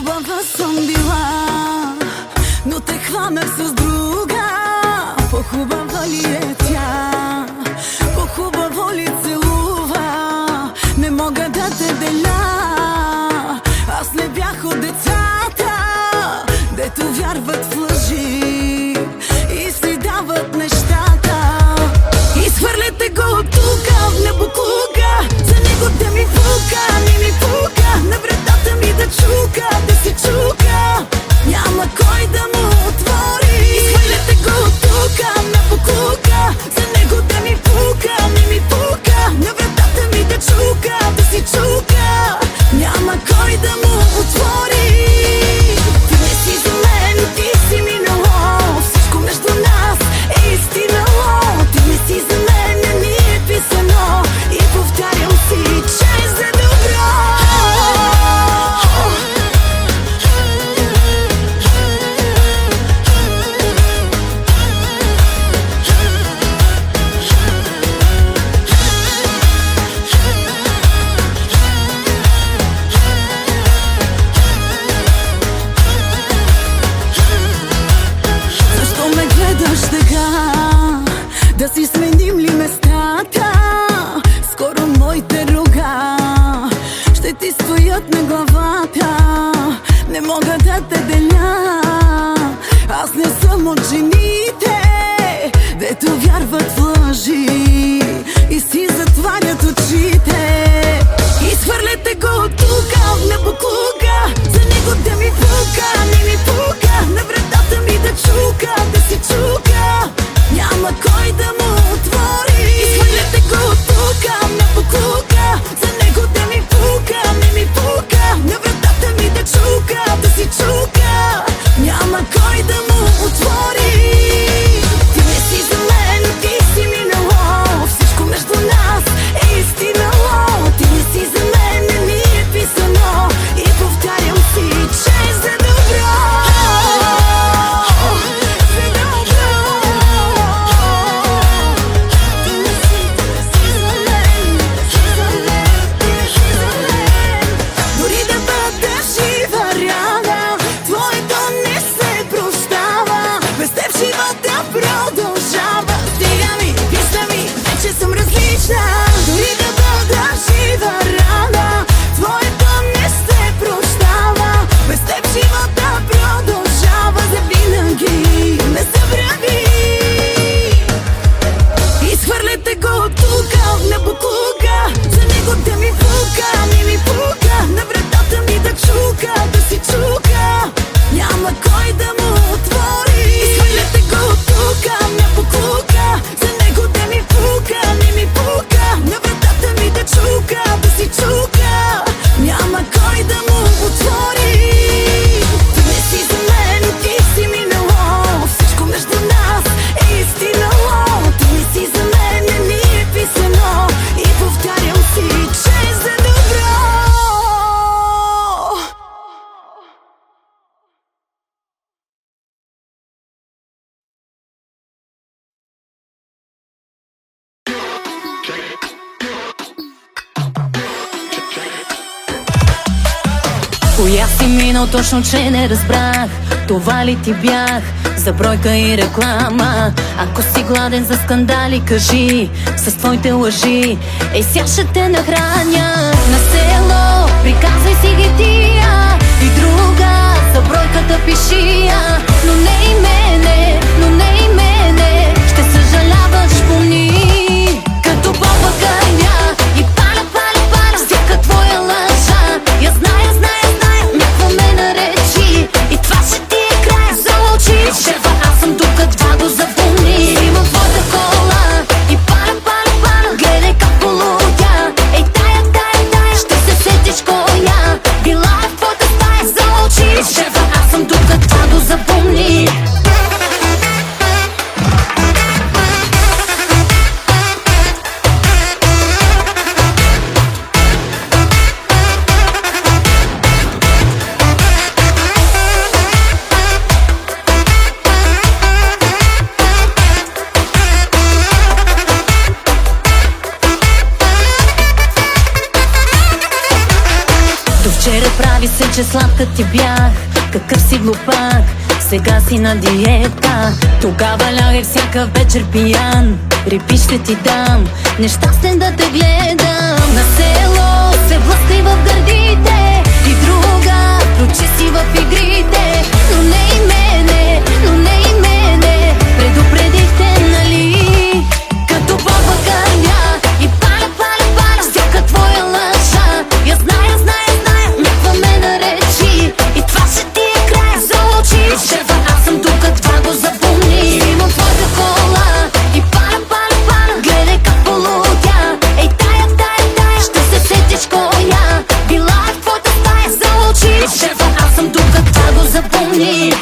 По-хубава съм била, но те хванах с друга. По-хубава ли е тя? По-хубаво ли целува? Не мога да те деля. Аз не бях от децата, дето вярват в лъжи и си дават нещата. Изхвърляте го от тука в небоклука. За него да ми пука, не ми пука. На вратата ми да чука, да си чука. Няма кой да му отвори. Изхвърляте го от тука в небоклука. За него да ми пука, не ми пука. На вратата ми да чука, да си чука. Няма кой да му отвори. Ти не си за мен, ти си минало. Всичко между нас е изтинало. Ти не си за мен, не ни е писано. И повтарям си, че е за добро. Защо ме гледаш така? Да си сменим ли местата? Скоро моите рога ще ти стоят на главата. Не мога да те деля. Аз не съм от жените, дето вярват в лъжи и си затварят очите. Изхвърляте го от тука в небоклука. За него да ми пука, не ми пука. На вратата ми да чука, да си чука. Няма кой да му отвори. Изхвърляте го от тука в небоклука. За него да ми пука, не ми пука. На вратата ми да чука, да си чука. Няма кой да му отвори. Ти не си за мен, ти си минало. Всичко между нас е изтинало. Ти не си за мен, не ни е писано. И повтарям си, че е за добро. За добро. Ти не си за мен, си за мен, ти не си за мен. Дори да бъда жива рана, твоето не се прощава. Без теб живота продължава. Стига ми, писна ми, вече съм различна. Дори да бъда жива рана, твоето не се прощава. Без теб живота продължава. Завинаги ме забрави. Изхвърляте го от тука в небоклука. За него да ми пука, не ми пука. На вратата ми да чука, да си чука. Няма кой да му отвори. Изхвърляте го от тука в небоклука. За него да ми пука, не ми пука. На вратата ми да чука, да си чука. Няма кой да му отвори. Ти не си за мен, ти си минало. Всичко между нас е изтинало. Ти не си за мен, не ни е писано. И повтарям си, че е за добро. Коя си минал точно, че не разбрах? Това ли ти бях? За бройка и реклама. Ако си гладен за скандали, кажи с твоите лъжи. Ей, сега ще те нахраня. На село приказвай си ги тия и друга за бройката пиши я. Но не и мене, но не и мене. Ще съжаляваш, помни. Като баба ганя и паля, паля, паля всяка твоя лъжа. Я зная, зная, зная, някаква ме наречи. И това ще ти е края за очи. Шефа, аз съм тук, това го запомни. Имам твоята кола и паля, паля, паля. Гледай как полудя. Ей, тая, тая, тая, ще се сетиш коя. Била е в твоята стая за очи. Шефа, аз съм тук, това го запомни. До вчера правя Представи се, че сладка ти бях, какъв си глупак, сега си на диета. Тогава лягай всяка вечер пиян, репи ще ти дам, нещастен да те гледам. На село се блъскай в гърдите, и друга ключи си в игрите. Но не и мене, но не и мене, предупредихте, нали? Като баба гърня и паля, паля, паля всяка твоя лъжа. Я зная, зная, зная, няква ме наречи, и това ще ти е края за очи. Шефа, аз съм тук, това го запомни. Имам твоята кола и паля, паля, паля, гледай как полудя. Ей, тая, тая, тая, ще се сетиш коя била е в твоята стая за очи. Шефа, аз съм тук, това го запомни.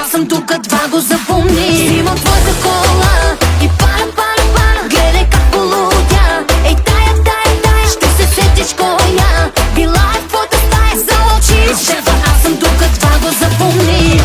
Аз съм тук, това го запомни. Взимам твоята кола и паля, паля, паля, гледай как полудя. Ей, тая, тая, тая, ще се сетиш коя била е в твоята стая за очи. Шефа, аз съм тук, това го запомни.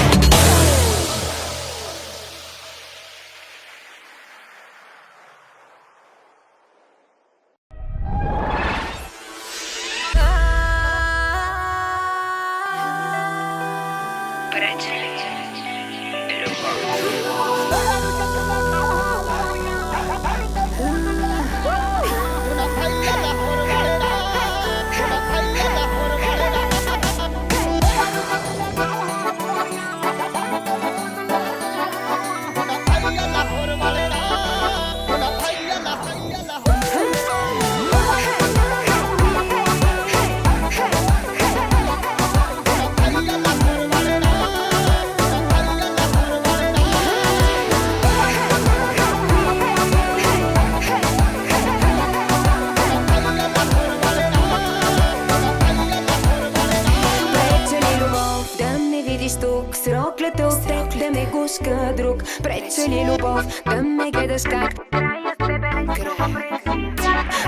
Прече ли любов да ме гледаш как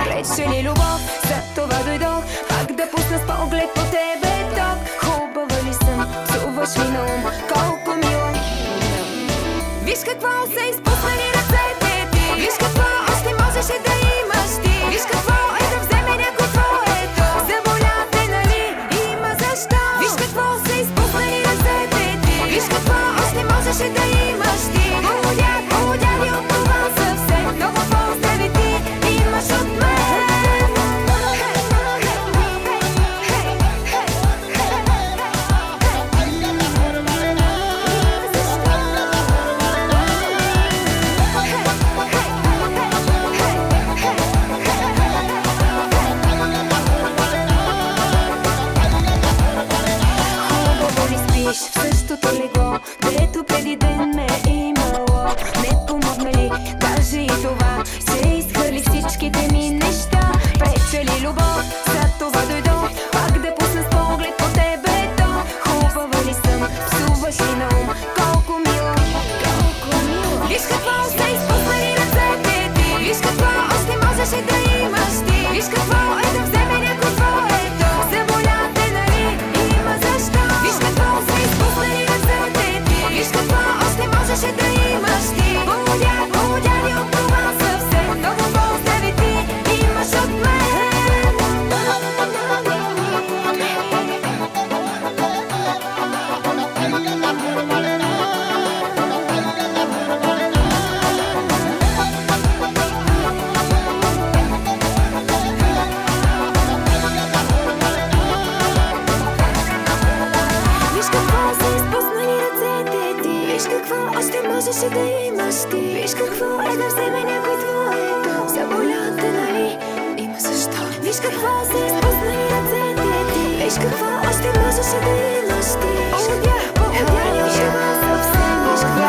прече ли любов, за това дойдох пак да пусна с поглед по тебе ток. Хубава ли съм, чуваш ми на ум, колко мила. Виж какво са изпуснали ръцете ти, виж какво още можеше да имаш ти. Виж какво е да вземе някой твоето, заболя те, нали, има защо. Виж какво са изпуснали ръцете ти, виж какво още можеше да имаш ти. Полудя ни от това съвсем, много поздрави ти имаш от мен. Хубаво ли спиш в същото легло, дето преди ден ме е имало? Не помогна ли, кажи и това, ще изхвърли всичките ми неща. Прече ли любов, за това дойдох пак да пусна с поглед по тебе то. Хубава ли съм, псуваш ли на ум, колко мило, колко мило. Виж какво са изпуснали ръцете ти, виж какво още можеше да имаш ти. Виж какво е да вземе някой твоето, заболя те, нали, има защо. Виж какво са изпуснали ръцете ти, виж какво още можеше да имаш ти. Полудя ни от това съвсем, много поздрави ти имаш от мен. Виж какво са изпуснали ръцете ти, виж какво още можеше да имаш ти. Виж какво е да вземе някой твоето, заболя те, нали, има защо. Виж какво са изпуснали ръцете ти, виж какво още можеше да имаш ти. Полудя ни от това съвсем, виж какво.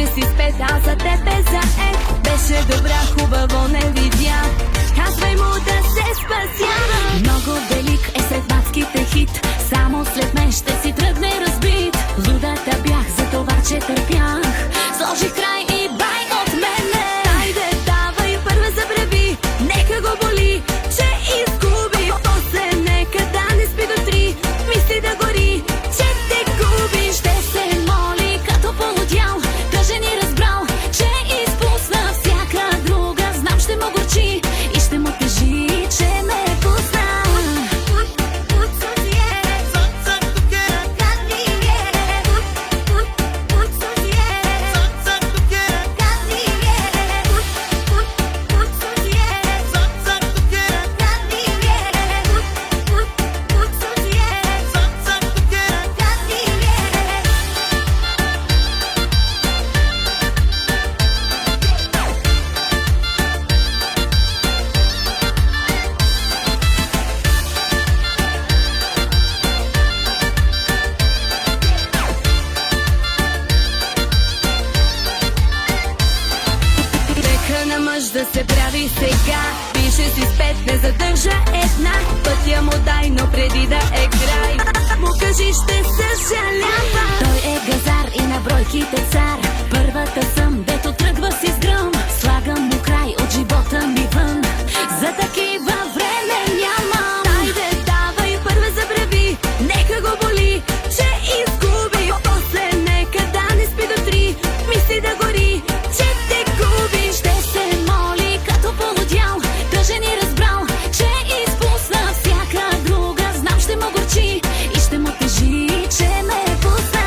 Пише си спет, а за тебе заед. Беше добра, хубаво не видя. Казвай му да се спасява. Много велик е сред мацките хит. Само след мен ще си тръгне разбит. Лудата бях за това, че търпях. Сложих край и бай от мене. Хайде, давай, първа забрави. Нека го боли, че изгуби. После нека да не спи до 3. Мисли да гори, че те губи. Ще се моли като полудял. Даже ни разбрал, че изпусна всяка друга. Знам, ще му горчи и ще му тежи, че ме е пусна. Да се прави сега. Пише си с 5, не задържа една. Пътя му дай, но преди да е край му кажи, ще съжалява. Той е газар и на бройките цар. Първата съм, дето тръгва си с гръм. Слагам му край от живота ми вън. За такива време няма. Хайде, давай, първа забрави. Нека го боли, че изгуби. После нека да не спи до 3. Мисли да гори, че те губи. Ще се моли като полудял. Даже ни разбрал, че изпусна всяка друга. Знам, ще му горчи и ще му тежи, че ме е пусна.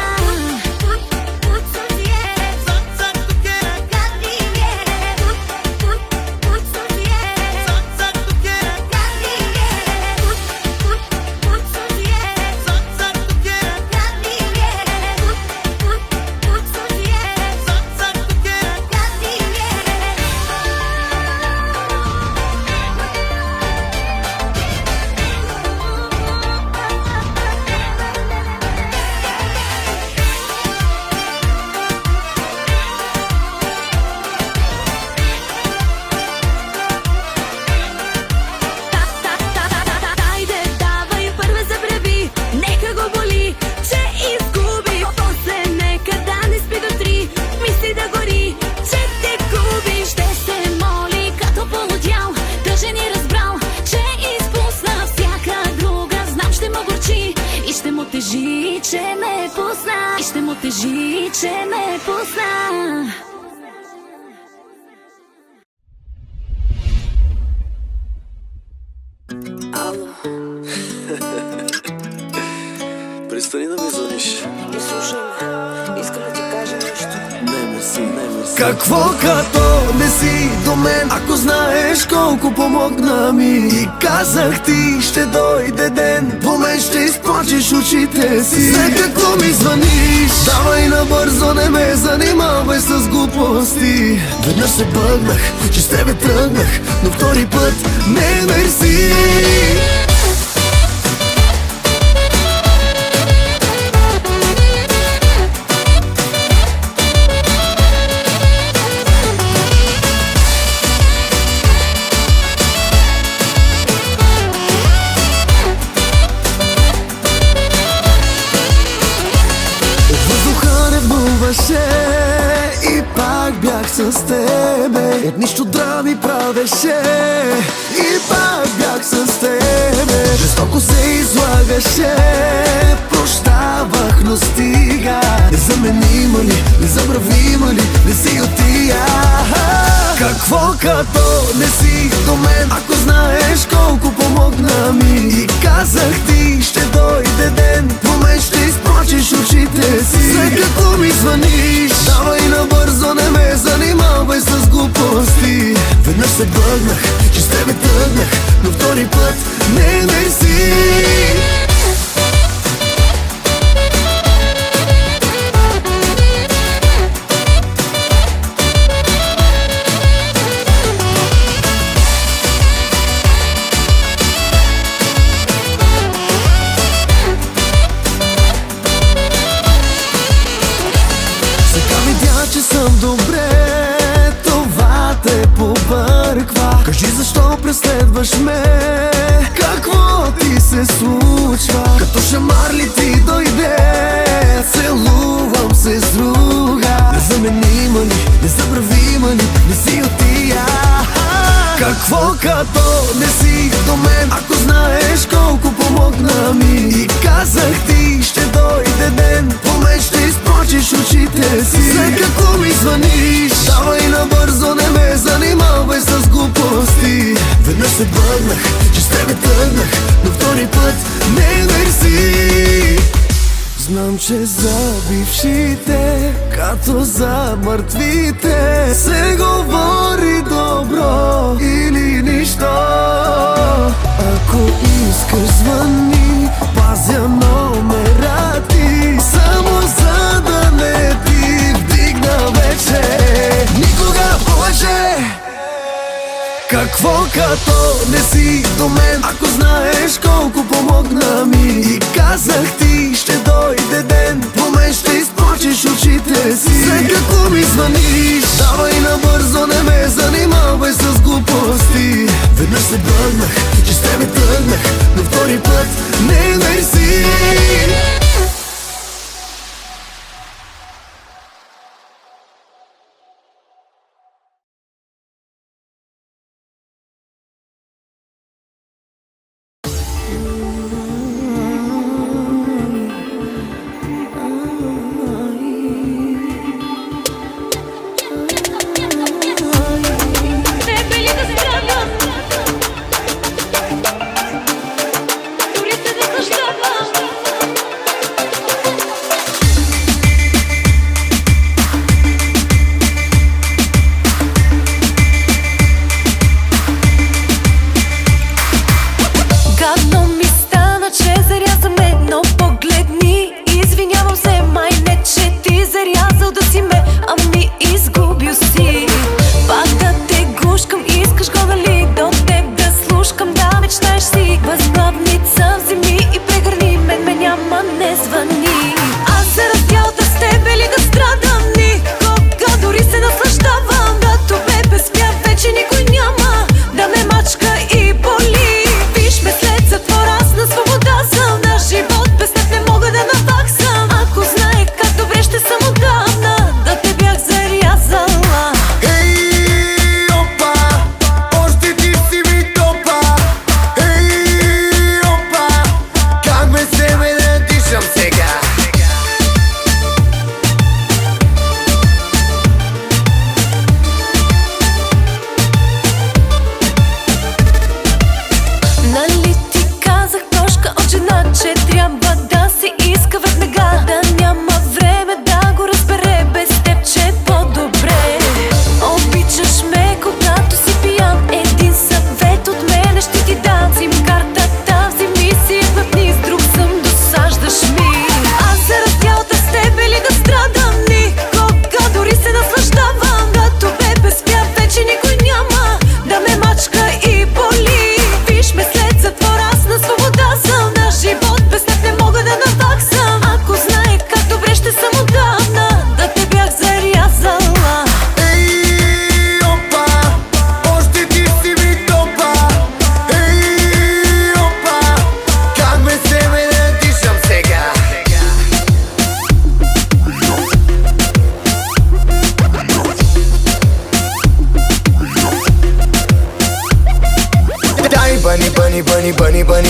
Тежи, че ме е пусна. И ще му тежи, че ме е пусна. Ало. Престани да ми звъниш. И слушай ме, искам да ти кажа нещо. Не, мерси, не, мерси. Какво като не си до мен, ако знаеш колко помогна ми. И казах ти, ще дойде ден, по мен ще изплачеш очите си. За какво ми звъниш? Давай набързо, не ме занимавай с глупости. Веднъж се бъгнах, че с тебе тръгнах, но втори път не, мерси. И пак бях с тебе. От нищо драми правеше. И пак бях с тебе. Жестоко се излагаше. Прощавах, но стига. Незаменима ли, незабравима ли, не си от тия. Какво като не си до мен, ако знаеш колко помогна ми. И казах ти, ще дойде ден, по мен ще изплачеш очите си. За какво ми звъниш? Давай набързо, не ме занимавай с глупости. Веднъж се бъгнах, че с тебе тръгнах, но втори път не, мерси. радваш ме. Какво ти се случва? Като шамар ли ти дойде? Целувам се с друга. Незаменима ли, незабравима ли, не си от тия. Какво като не си до мен? Ако знаеш колко помогна ми. И казах ти, ще дойде ден, по мен ще изпрочиш очите си. За какво ми звъниш? Давай набързо, не ме занимавай с глупости. Веднъж се бъднах, че с тебе тръгнах, но втори път не мерси. Знам, че за бившите, като за мъртвите, се говори добро или нищо. Ако искаш звъни, пазя номера ти, само за да не ти вдигна вече никога повече. Какво като не си до мен? Ако знаеш колко помогна ми. И казах ти, ще дойде ден, по мен ще изпрочиш очите си. За какво ми звъниш? Давай набързо, не ме занимавай с глупости. Веднъж се бъднах, че с тебе тръгнах, но втори път не мерси.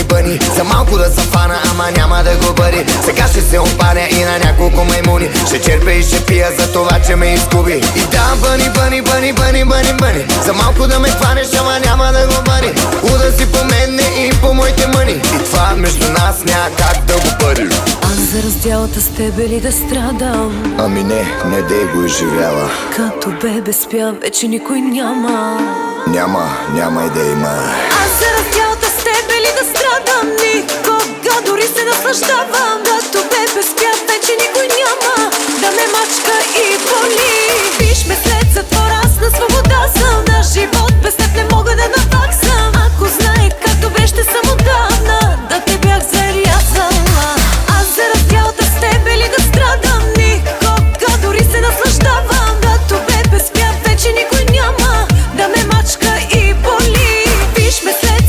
бъни. За малко да съм фана, ама няма да го бъде. Сега ще се опаня и на няколко маймуни. Ще черпя и ще пия за това, че ме изгуби. И да, бъни. За малко да ме хванеш, ама няма да го бъде. Уда си по мене и по моите мъни. И това между нас няма как да го бъде. Аз за разделата с тебе ли да страдам? Ами не дей го изживяла. Като бебе спя, вече никой няма. Няма и да има. Аз за разделата с тебе ли да страдам? Никога дори се наслаждавам. Като бебе спя, вече никой няма да ме мачка и боли. Виж ме след затвора, аз на свобода съм. На живот без теб не мога да наваксам. Ако знае как добре ще съм отдавна да те бях зарязала. Аз за разделата с тебе ли да страдам? Никога дори се наслаждавам. Като бебе спя, вече никой няма да ме мачка и боли. Виж ме след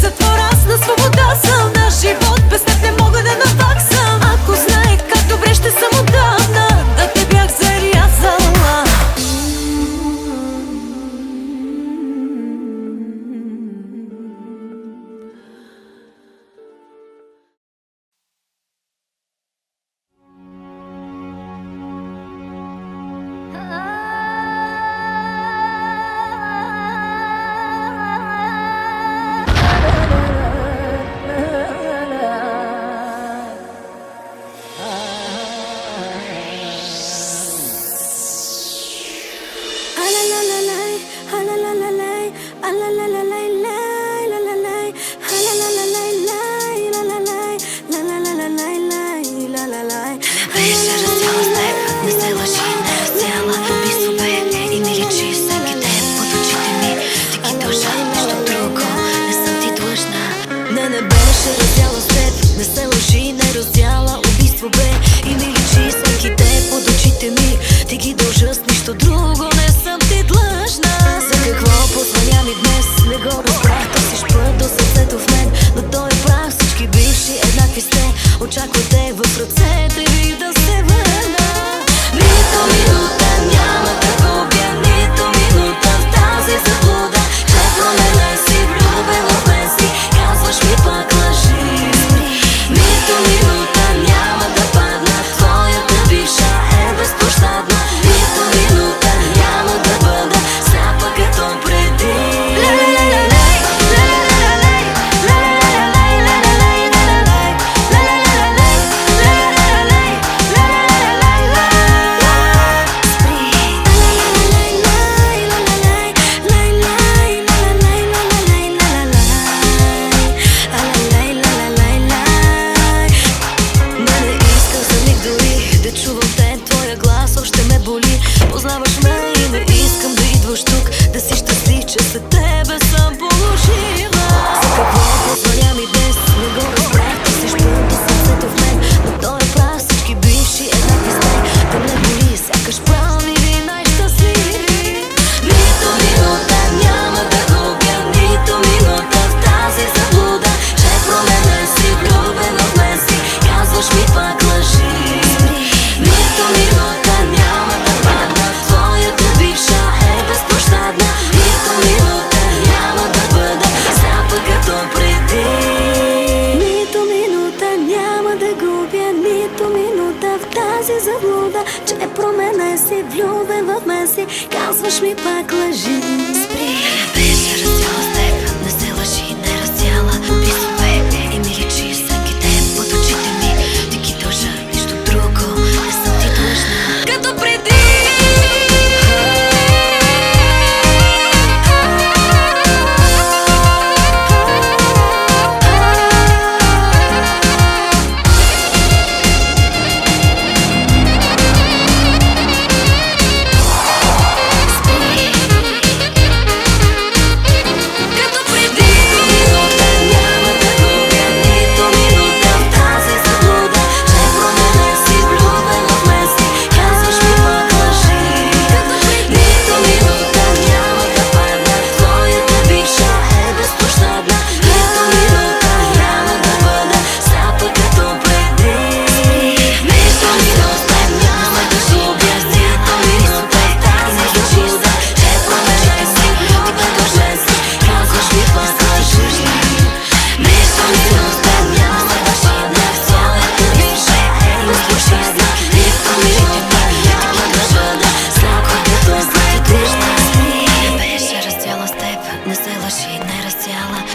ако те в ръцете ви да се върна. Нито минута няма да губя, нито минута в тази заблуда, че променен си, влюбен в мен си, казваш ми пак лъжи. Нито минута няма да падна, твоята бивша е безпощадна. Нито минута няма да бъда сляпа като преди. Познаваш ме и не искам да идваш тук, да си щастлив, че за тебе съм положила. За какво позволя ми днес, не го разбрах. Ти си шпунто сърцето в мен, но той е прав, всички бивши еднакви сме. Да не боли, сякаш правилни най-щастливи. Нито минута няма да губя, нито минута в тази заблуда, че променен си, влюбен в мен си, казваш ми пак лъжи. Нито минута няма да падна, твоята бивша е безпощадна. Нито минута няма да бъда сляпа като преди. Нито минута няма да губя, нито минута в тази заблуда, че променен си, влюбен в мен си, казваш ми пак лъжи. Спри, беше раздяла с теб, не се лъжи, не раздяла. Убийство бе и ми личи сънките под очите ми. Ти ги дължа, нищо друго не съм ти длъжна. Като преди.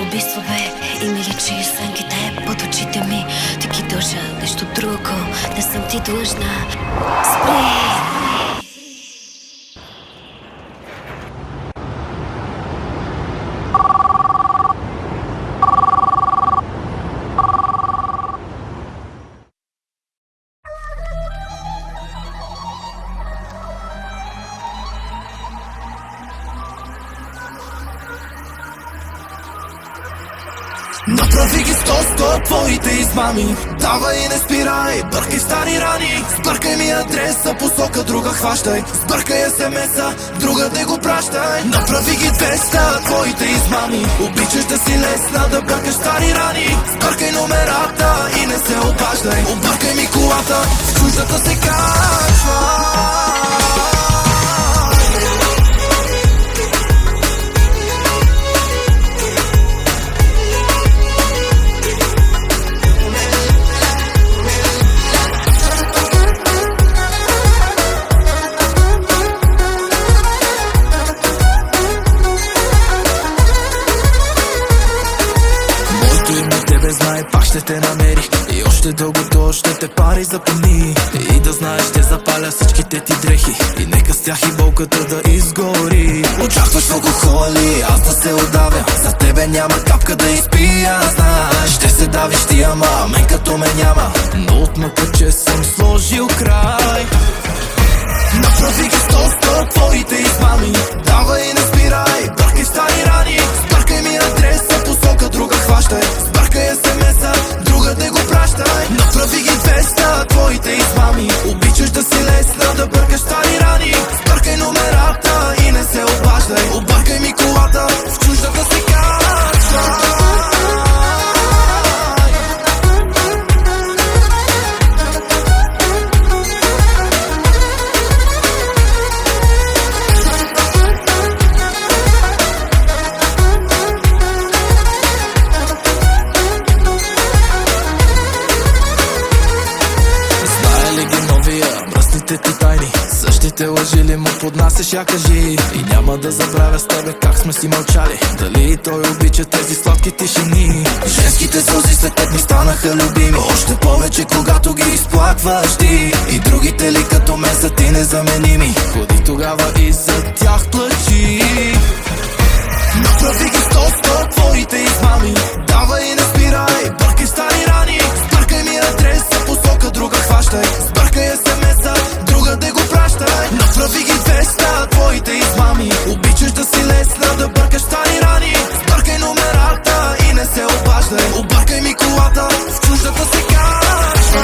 Убийство бе и ми личи сънките под очите ми. Ти ги дължа, нищо друго не съм ти длъжна. Спри! Направи ги 100 твоите измами, давай и не спирай, бъркай стари рани. Сбъркай ми адреса, посока друга хващай, сбъркай SMS-а, друга да го пращай. Направи ги 200 твоите измами, обичаш да си лесна, да бъркаш стари рани. Сбъркай номерата и не се обаждай, объркай ми колата, в чуждата се качва. Пак ще те намерих и още дълго то ще те пари запомни. И да знаеш, ще запаля всичките ти дрехи и нека с тях и болката да изгори. Очакваш алкохол ли аз да се удавя, за тебе няма капка да изпия, знаеш. Ще се давиш ти, ама мен като ме няма, но отмъка, че съм сложил край. Направи ги 100 твоите измами, давай и не спирай, бъркай стари рани. Сбъркай ми адреса, посока друга хващай, сбъркай SMS-а, друга да го пращай. Направи ги 200 твоите измами, обичаш да си лесна, да бъркаш стари рани. Сбъркай номерата и не се обаждай, объркай ми колата, в чуждата се качва. Всичките ти тайни, същите лъжи ли му поднасяш, я кажи. И няма да забравя с тебе как сме си мълчали. Дали и той обича тези сладки тишини. Женските сълзи след теб ми станаха любими. Още повече когато ги изплакваш ти. И другите ли като мен са ти незаменими. Ходи тогава и за тях плачи. Направи ги сто твоите измами. Давай и не спирай, бъркай стари рани. Сбъркай ми адреса, посока друга хващай. Сбъркай SMS-а, друга да го пращай. Направи ги 200 твоите измами. Обичаш да си лесна, да бъркаш стари рани. Сбъркай номерата и не се обаждай. Объркай ми колата, в чуждата се качва.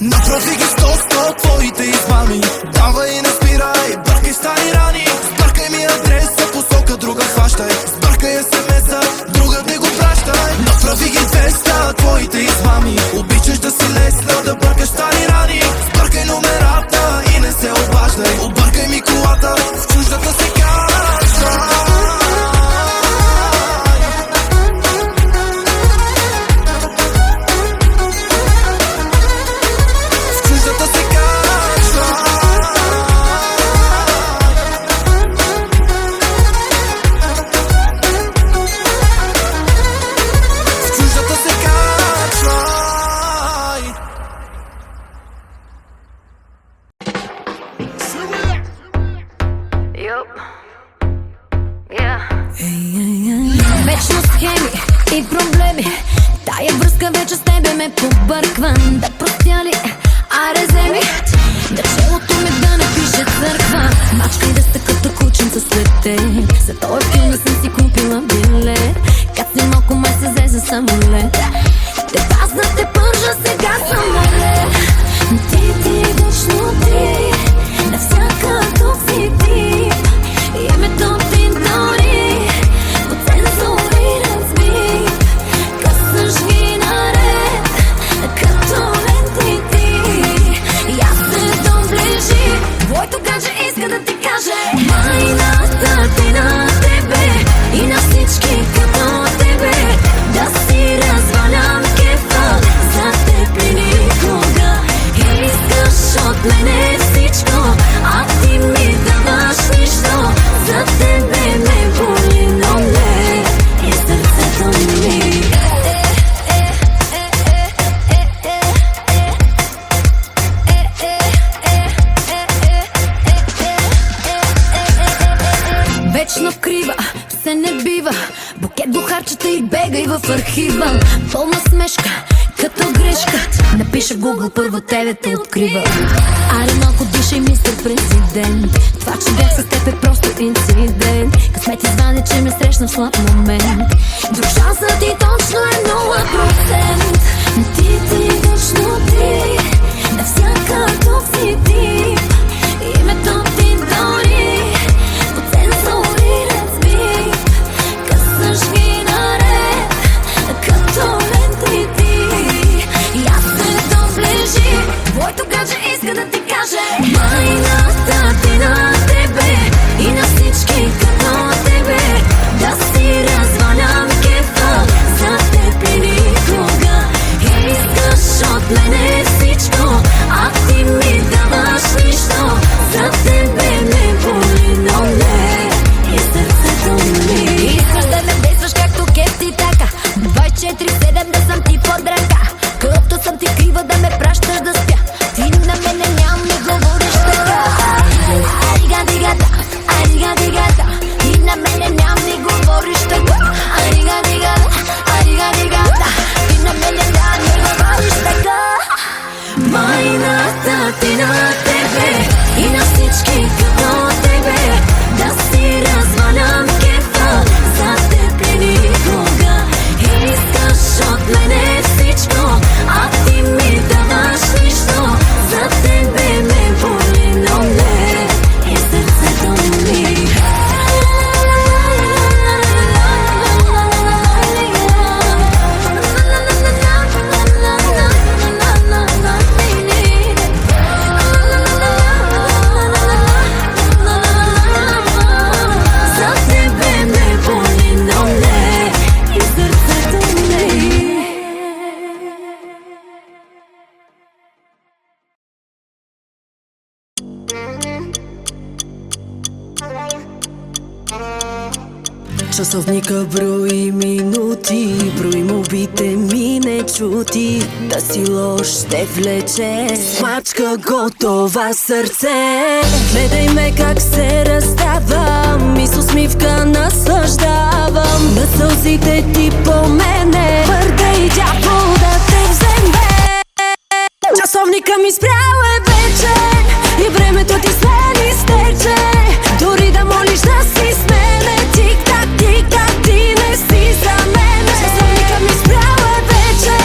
Направи ги сто твоите измами. Давай и не спирай, бъркай стари рани. Сбъркай ми адреса, посока друга хващай. Сбъркай SMS-а, друга не го пращай. Направи ги 200 твоите измами. Обичаш да си лесна, да бъркаш стари рани. Сбъркай номерата и не се обаждай. Объркай ми колата, в чуждата се качва. Вечно схеми и проблеми. Тая връзка вече с тебе ме побърквам. Да простя ли, аре вземи. Да челото ми да не пише църква. Мачкай да сте като кученца след теб. За този филм не съм си купила билет. Кат си малко май се взе за самолет. Те пазна, те пържа, сега самолет. Ти вечно ти, навсякъдето си ти. Името ти дори от цензуриран смих. Късаш ги наред, като ленти ти. И аз се доближи, твоето гадже иска да ти каже. Майната ти на тебе и на всички като тебе. Да си развалям кефа, за теб ли никога. Искаш от мене всичко, а ти ми даваш нищо. За тебе ме боли, но не и сърцето ми. Вечно крива, все не бива. Букет го харчета и бегай в архива. Пълна смешка, като грешка. Напиша в Google, първо тебе те открива. Аре малко дишай, мистер президент. Това, че бях с теб е просто инцидент. Късмет изване, че ме срещна в слаб момент. Друг шансът ти точно е 0%. Ти точно ти, навсякъдето си ти. Името ти дори от цензуриран смих. Късаш ги наред, като ленти ти. И аз се доближи, твоето гадже иска да ти каже. Майната ти на тебе и на всички като тебе. Да си развалям кефа, за теб ли никога. Искаш от мене всичко, а ти ми даваш Часовника брои минути, брои молбите ми не чути. Да си лош те влече, смачка готова сърце. Гледай ме как се раздавам и с усмивка наслаждавам на сълзите ти по мене. Върда и дявол да те вземе. Часовника ми спрял е вече и времето ти след изтече. Дори да молиш да си с мене, тик-так, тик-так, ти не си за мене. Часовника ми спрял е вече,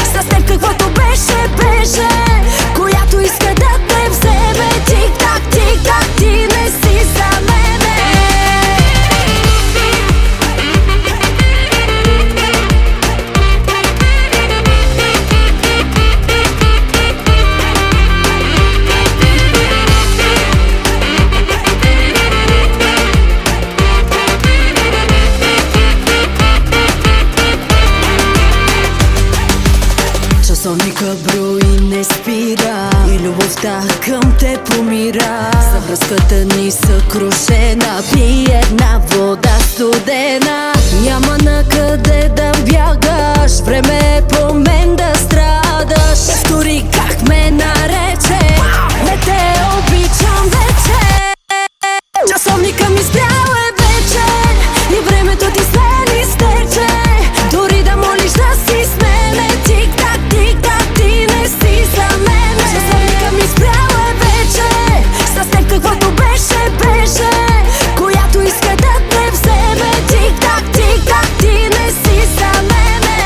с теб каквото беше, беше. Която иска да те вземе, тик-так, тик-так, ти не си за мене. Часовника брои не спира и любовта към те помира. За връзката ни съкрушена, пи една вода студена. Няма на къде да бягаш, време е по мен да страдаш. Повтори как ме нарече, не те обичам вече. Часовника ми спрял е вече и времето ти след изтече. Дори да молиш да си с мене, тик-так, тик-так, ти не си за мене. Часовника ми спрял е вече, с теб каквото беше, беше. Която иска да те вземе, тик-так, тик-так, ти не си за мене.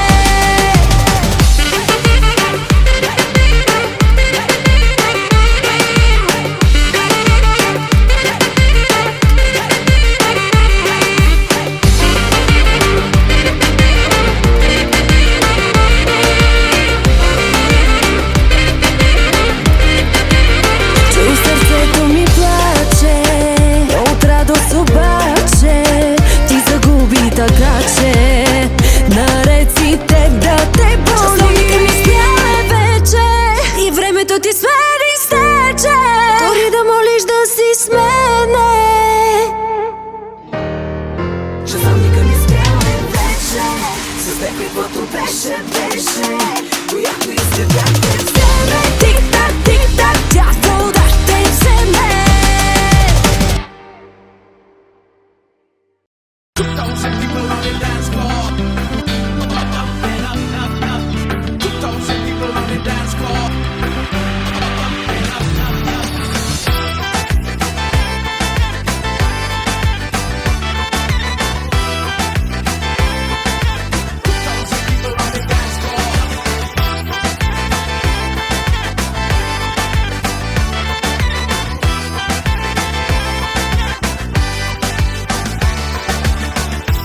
Чуй сърцето ми плаче, от радост обаче ти загуби, така че наред си теб да те боли. Часовника ми спрял е вече и времето ти след изтече. Дори да молиш да си с мене. Часовника ми спрял е вече, с теб каквото беше, беше. Която иска да те вземе, тик-так, тик-так, дявол да те вземе.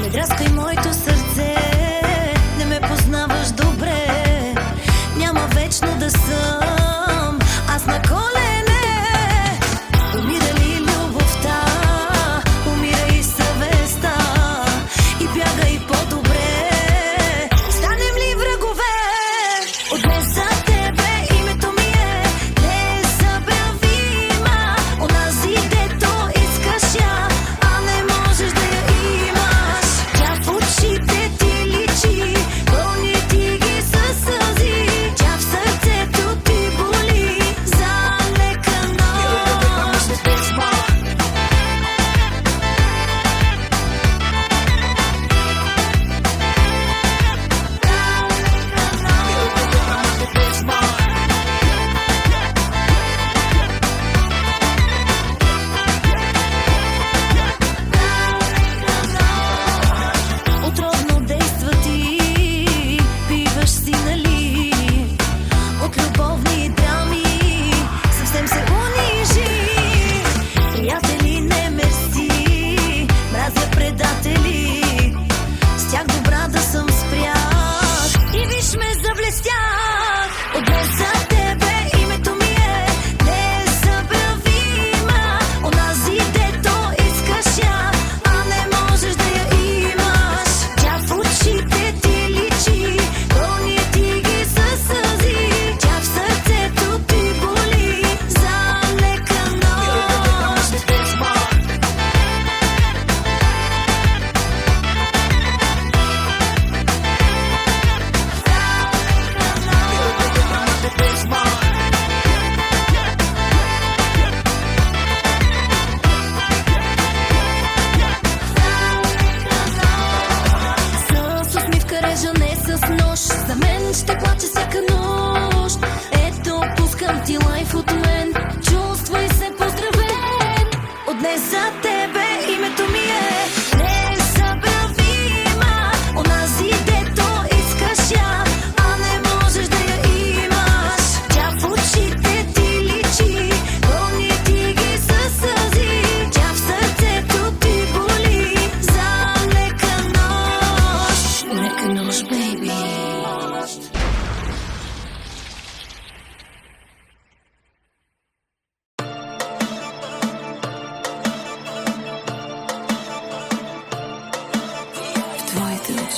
Не драскай моето сърце, не ме познаваш добре. Няма вечно да съм аз на колене. Умира ли любовта, умира и съвестта, и бяга и по-добре. Станем ли врагове? От днес за тебе името ми е незабравима. Онази дето искаш я, а не можеш да я имаш. Тя в очите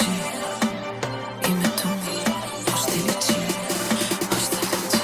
личи, името ми още личи, още личи.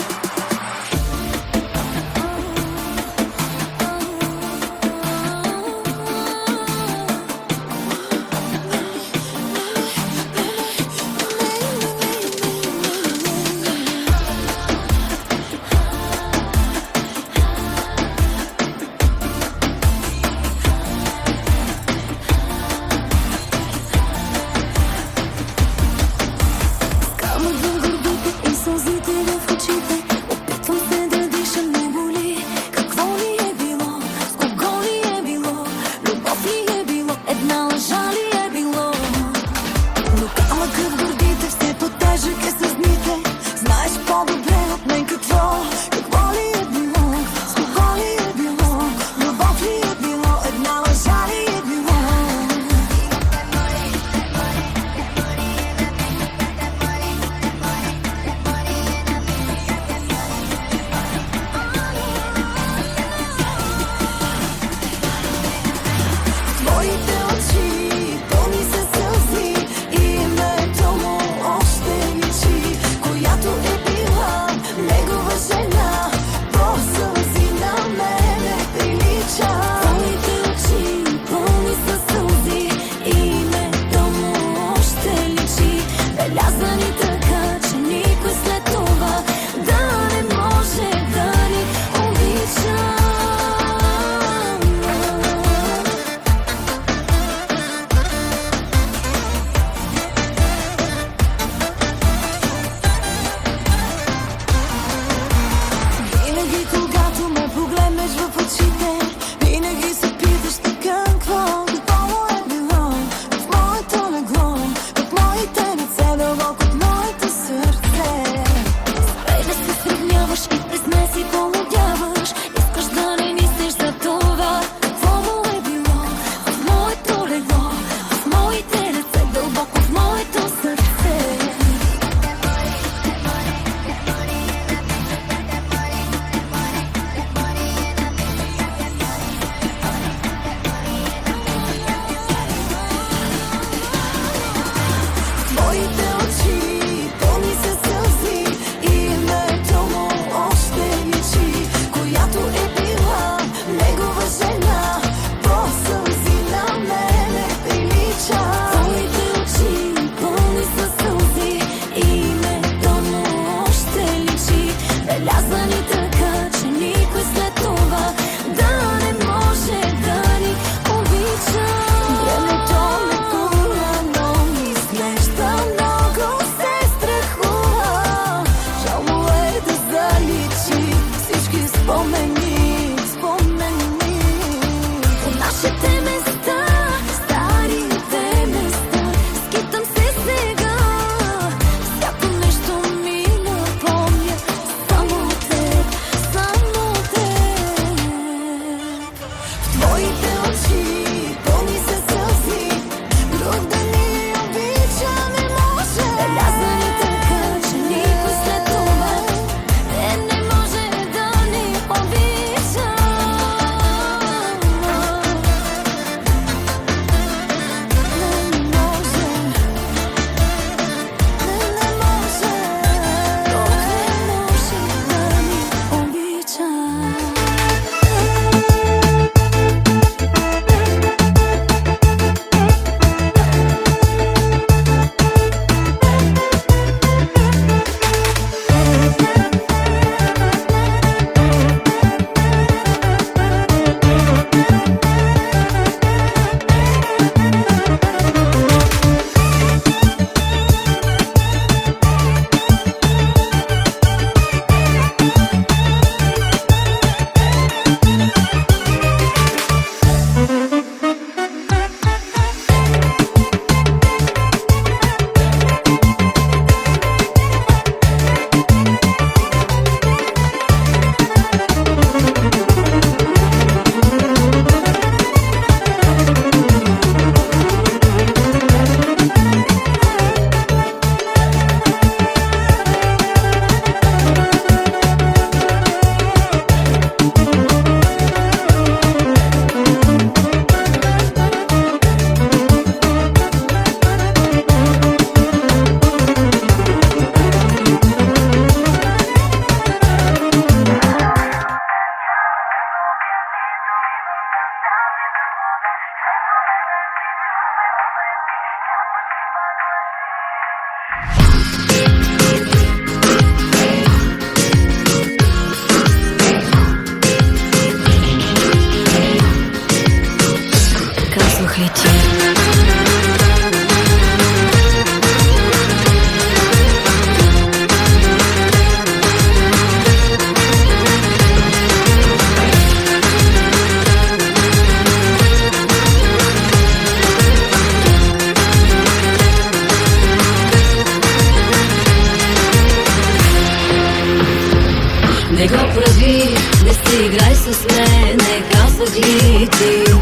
си играй с мене, казвах ли ти?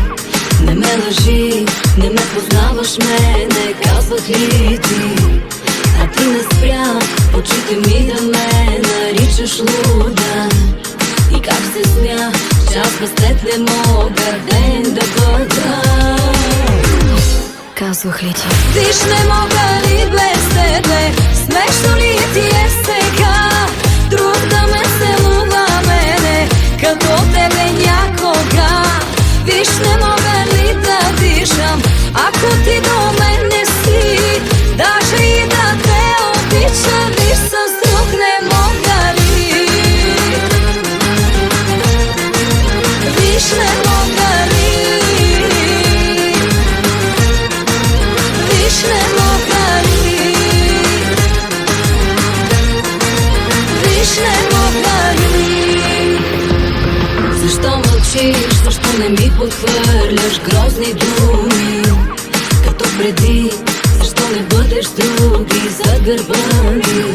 Не ме лъжи, не ме познаваш мене, казвах ли ти? А ти не спря, очите ми да ме наричаш луда. И как се смя, че аз без теб не мога ден да бъда. Казвах ли ти? Виж, не мога ли без тебе, смешно ли ти е сега? Друг да ме целува мене, като тебе някога. Виж, не мога ли да дишам, ако ти до мен не си. Даже и да те обичам, виж, с друг не мога ли. Виж, не мога ли. Виж, не мога ли. Виж, не мога ли. Защо мълчиш, защо не ми подхвърляш грозни думи като преди? Защо не бъдеш други за гърба ми?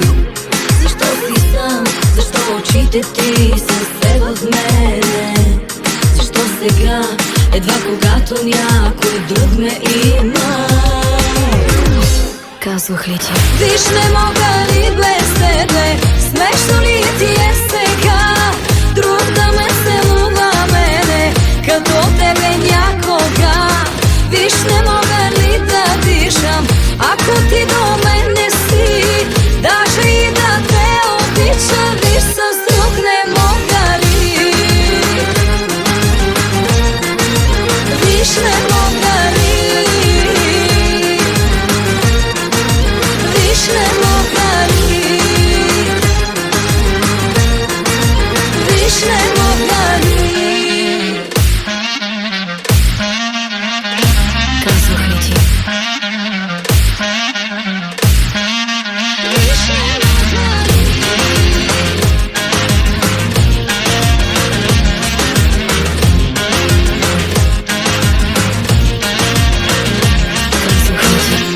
Защо си сам, защо очите ти са все в мене? Защо сега, едва когато някой друг ме има? Казвах ли ти? Виж, не мога ли без тебе, смешно ли ти е сега? Друг да ме целува мене, като тебе някога. Виж, не мога ли да дишам, ако ти до мен не си. Даже и да те обичам, виж, с друг не мога ли. Виж, не мога ли. Виж, не мога ли. Виж, не мога ли. Казвах ли ти? Виж, не мога ли. Казвах ли ти?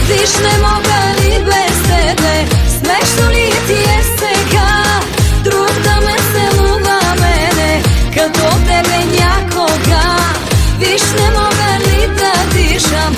Виж, не мога ли без тебе, смешно ли ти е сега? Друг да ме целува мене, като тебе някога. Виж, не мога ли да дишам,